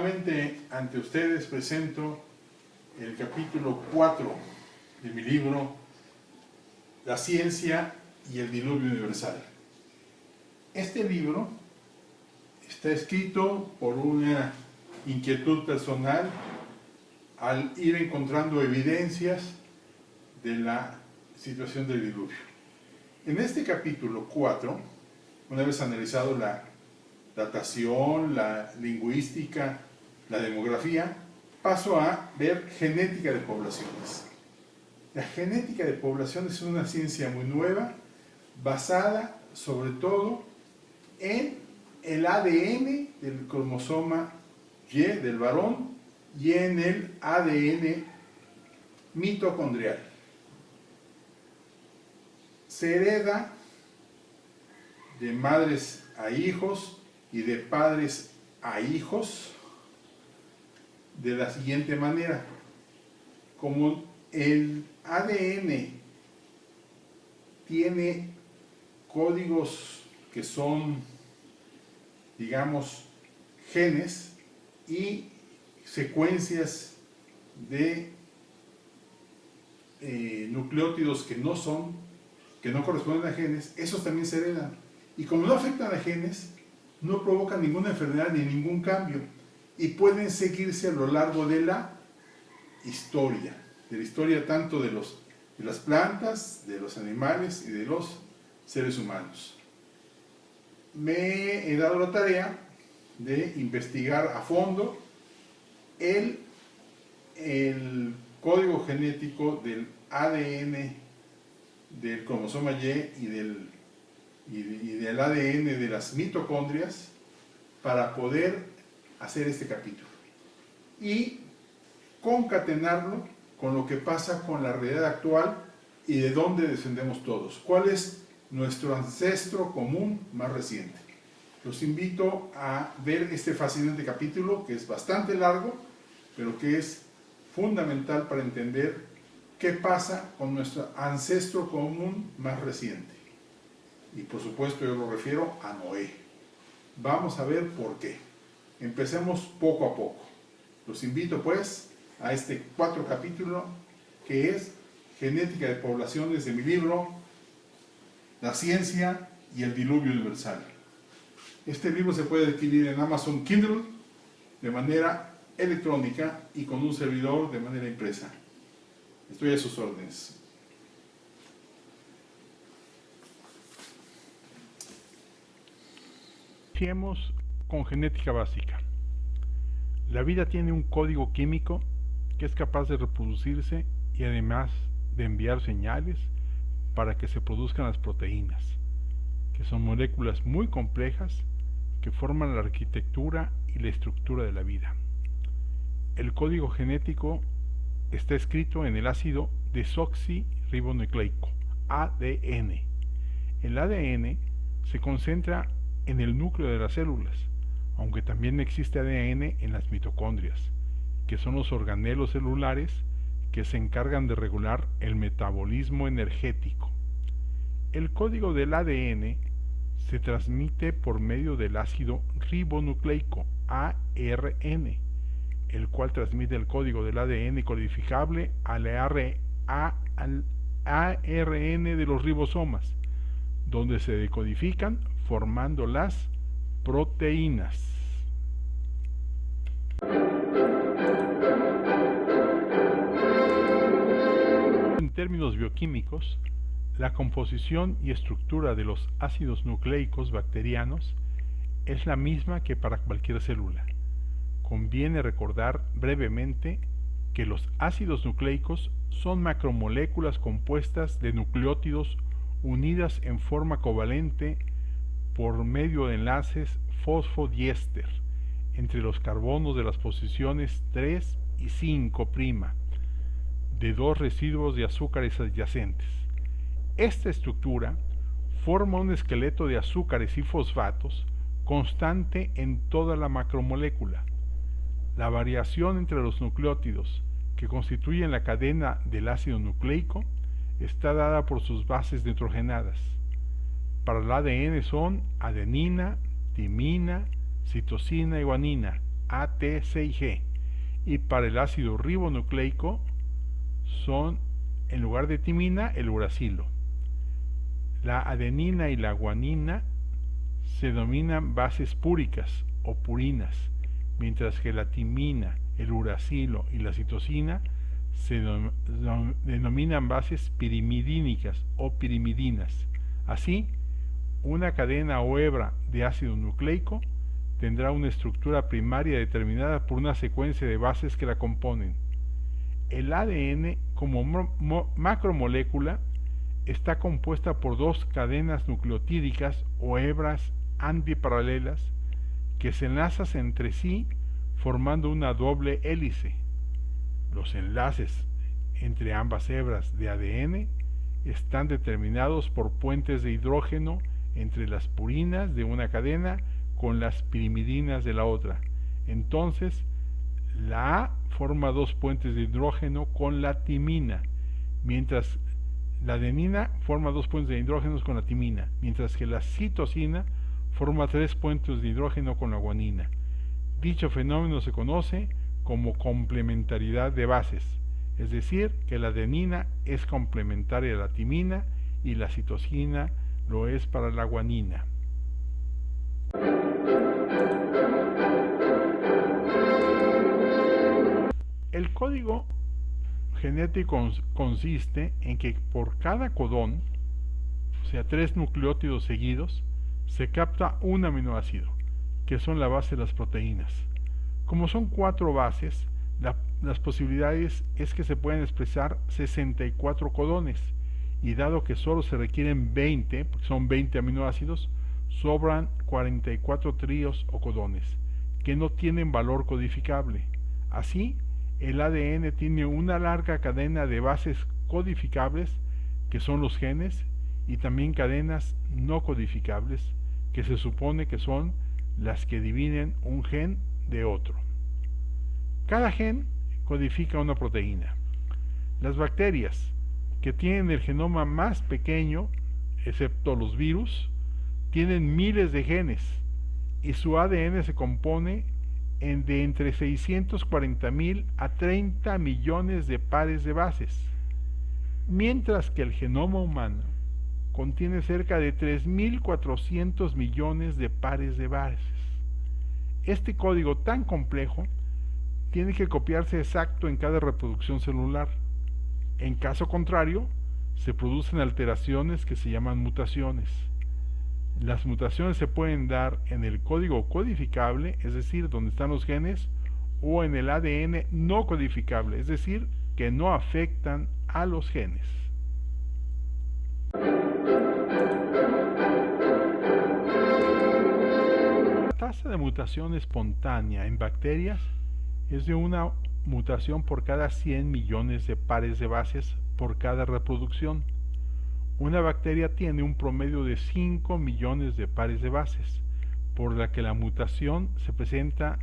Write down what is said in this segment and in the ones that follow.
Nuevamente ante ustedes presento el capítulo 4 de mi libro La ciencia y el diluvio universal. Este libro está escrito por una inquietud personal al ir encontrando evidencias de la situación del diluvio. En este capítulo 4, una vez analizado la datación, la lingüística, la demografía, paso a ver genética de poblaciones. La genética de poblaciones es una ciencia muy nueva, basada sobre todo en el ADN del cromosoma Y del varón y en el ADN mitocondrial. Se hereda de madres a hijos y de padres a hijos de la siguiente manera. Como el ADN tiene códigos que son, digamos, genes y secuencias de nucleótidos que no corresponden a genes, esos también se heredan. Y como no afectan a genes, no provocan ninguna enfermedad ni ningún cambio y pueden seguirse a lo largo de la historia tanto de las plantas, de los animales y de los seres humanos. Me he dado la tarea de investigar a fondo el código genético del ADN del cromosoma Y y del ADN de las mitocondrias para poder hacer este capítulo y concatenarlo con lo que pasa con la realidad actual y de dónde descendemos todos. ¿Cuál es nuestro ancestro común más reciente? Los invito a ver este fascinante capítulo que es bastante largo, pero que es fundamental para entender qué pasa con nuestro ancestro común más reciente. Y por supuesto yo lo refiero a Noé. Vamos a ver por qué. Empecemos poco a poco. Los invito pues a este 4 capítulo que es Genética de Poblaciones de mi libro La ciencia y el diluvio universal. Este libro se puede adquirir en Amazon Kindle de manera electrónica y con un servidor de manera impresa. Estoy a sus órdenes. Iniciemos con genética básica. La vida tiene un código químico que es capaz de reproducirse y además de enviar señales para que se produzcan las proteínas, que son moléculas muy complejas que forman la arquitectura y la estructura de la vida. El código genético está escrito en el ácido desoxirribonucleico, ADN. El ADN se concentra en el núcleo de las células, aunque también existe ADN en las mitocondrias, que son los organelos celulares que se encargan de regular el metabolismo energético. El código del ADN se transmite por medio del ácido ribonucleico, ARN, el cual transmite el código del ADN codificable al ARN de los ribosomas, donde se decodifican formando las proteínas. En términos bioquímicos, la composición y estructura de los ácidos nucleicos bacterianos es la misma que para cualquier célula. Conviene recordar brevemente que los ácidos nucleicos son macromoléculas compuestas de nucleótidos unidas en forma covalente por medio de enlaces fosfodiéster entre los carbonos de las posiciones 3 y 5' de dos residuos de azúcares adyacentes. Esta estructura forma un esqueleto de azúcares y fosfatos constante en toda la macromolécula. La variación entre los nucleótidos que constituyen la cadena del ácido nucleico está dada por sus bases nitrogenadas. Para el ADN son adenina, timina, citosina y guanina, A, T, C y G. Y para el ácido ribonucleico son, en lugar de timina, el uracilo. La adenina y la guanina se denominan bases púricas o purinas, mientras que la timina, el uracilo y la citosina se denominan bases pirimidínicas o pirimidinas. Así, una cadena o hebra de ácido nucleico tendrá una estructura primaria determinada por una secuencia de bases que la componen. El ADN, como macromolécula, está compuesta por dos cadenas nucleotídicas o hebras antiparalelas que se enlazan entre sí formando una doble hélice. Los enlaces entre ambas hebras de ADN están determinados por puentes de hidrógeno entre las purinas de una cadena con las pirimidinas de la otra. Entonces, la A forma dos puentes de hidrógeno con la timina, mientras la adenina forma dos puentes de hidrógeno con la timina, mientras que la citosina forma tres puentes de hidrógeno con la guanina. Dicho fenómeno se conoce como complementariedad de bases, es decir, que la adenina es complementaria a la timina y la citosina lo es para la guanina. El código genético consiste en que por cada codón, o sea, 3 nucleótidos seguidos, se capta un aminoácido, que son la base de las proteínas. Como son 4 bases, las posibilidades es que se pueden expresar 64 codones, y dado que solo se requieren 20, porque son 20 aminoácidos, sobran 44 tríos o codones, que no tienen valor codificable. Así, el ADN tiene una larga cadena de bases codificables, que son los genes, y también cadenas no codificables, que se supone que son las que dividen un gen de otro. Cada gen codifica una proteína. Las bacterias, que tienen el genoma más pequeño, excepto los virus, tienen miles de genes, y su ADN se compone de entre 640.000 a 30 millones de pares de bases, mientras que el genoma humano contiene cerca de 3.400 millones de pares de bases. Este código tan complejo tiene que copiarse exacto en cada reproducción celular. En caso contrario, se producen alteraciones que se llaman mutaciones. Las mutaciones se pueden dar en el código codificable, es decir, donde están los genes, o en el ADN no codificable, es decir, que no afectan a los genes. La tasa de mutación espontánea en bacterias es de una mutación por cada 100 millones de pares de bases por cada reproducción. Una bacteria tiene un promedio de 5 millones de pares de bases, por la que la mutación se presenta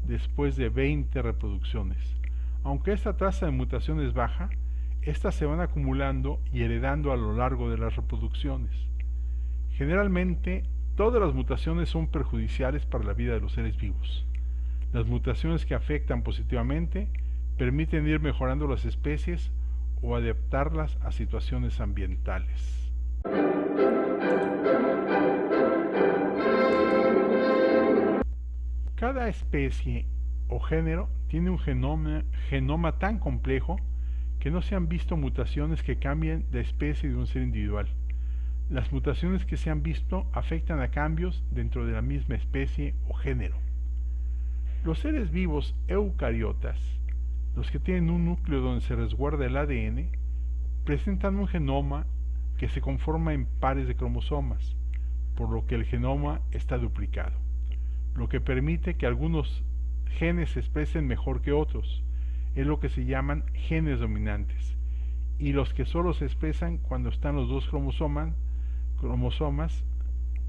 después de 20 reproducciones. Aunque esta tasa de mutación es baja, estas se van acumulando y heredando a lo largo de las reproducciones. Generalmente, todas las mutaciones son perjudiciales para la vida de los seres vivos. Las mutaciones que afectan positivamente permiten ir mejorando las especies o adaptarlas a situaciones ambientales. Cada especie o género tiene un genoma tan complejo que no se han visto mutaciones que cambien la especie de un ser individual. Las mutaciones que se han visto afectan a cambios dentro de la misma especie o género. Los seres vivos eucariotas, los que tienen un núcleo donde se resguarda el ADN, presentan un genoma que se conforma en pares de cromosomas, por lo que el genoma está duplicado, lo que permite que algunos genes se expresen mejor que otros. Es lo que se llaman genes dominantes, y los que solo se expresan cuando están los dos cromosomas,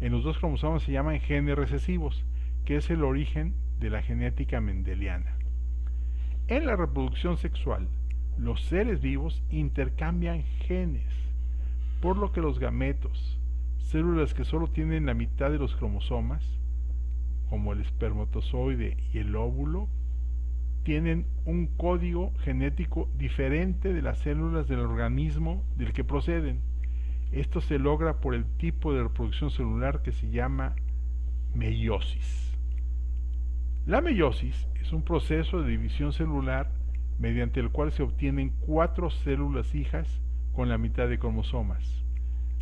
en los dos cromosomas se llaman genes recesivos, que es el origen de la genética mendeliana. En la reproducción sexual, los seres vivos intercambian genes, por lo que los gametos, células que solo tienen la mitad de los cromosomas, como el espermatozoide y el óvulo, tienen un código genético diferente de las células del organismo del que proceden. Esto se logra por el tipo de reproducción celular que se llama meiosis. La meiosis es un proceso de división celular mediante el cual se obtienen 4 células hijas con la mitad de cromosomas.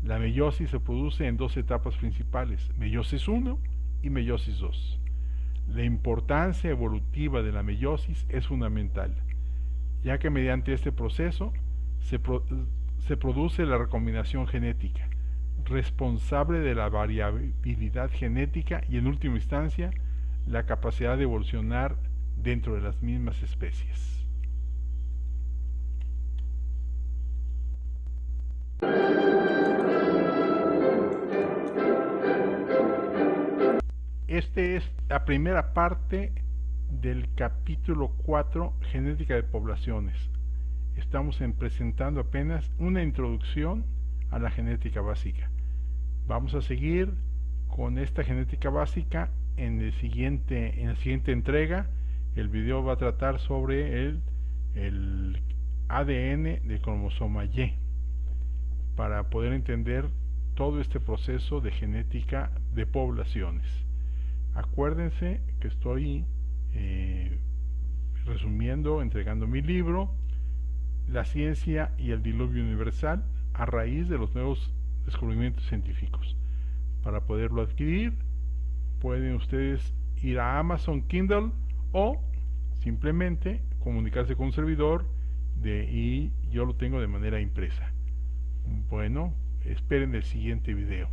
La meiosis se produce en 2 etapas principales, meiosis 1 y meiosis 2. La importancia evolutiva de la meiosis es fundamental, ya que mediante este proceso se produce la recombinación genética, responsable de la variabilidad genética y en última instancia la capacidad de evolucionar dentro de las mismas especies. Esta es la primera parte del capítulo 4, genética de poblaciones. Estamos presentando apenas una introducción a la genética básica. Vamos a seguir con esta genética básica en la siguiente entrega. El video va a tratar sobre el ADN del cromosoma Y, para poder entender todo este proceso de genética de poblaciones. Acuérdense que estoy resumiendo, entregando mi libro, La ciencia y el diluvio universal, a raíz de los nuevos descubrimientos científicos. Para poderlo adquirir, pueden ustedes ir a Amazon Kindle o simplemente comunicarse con un servidor y yo lo tengo de manera impresa. Bueno, esperen el siguiente video.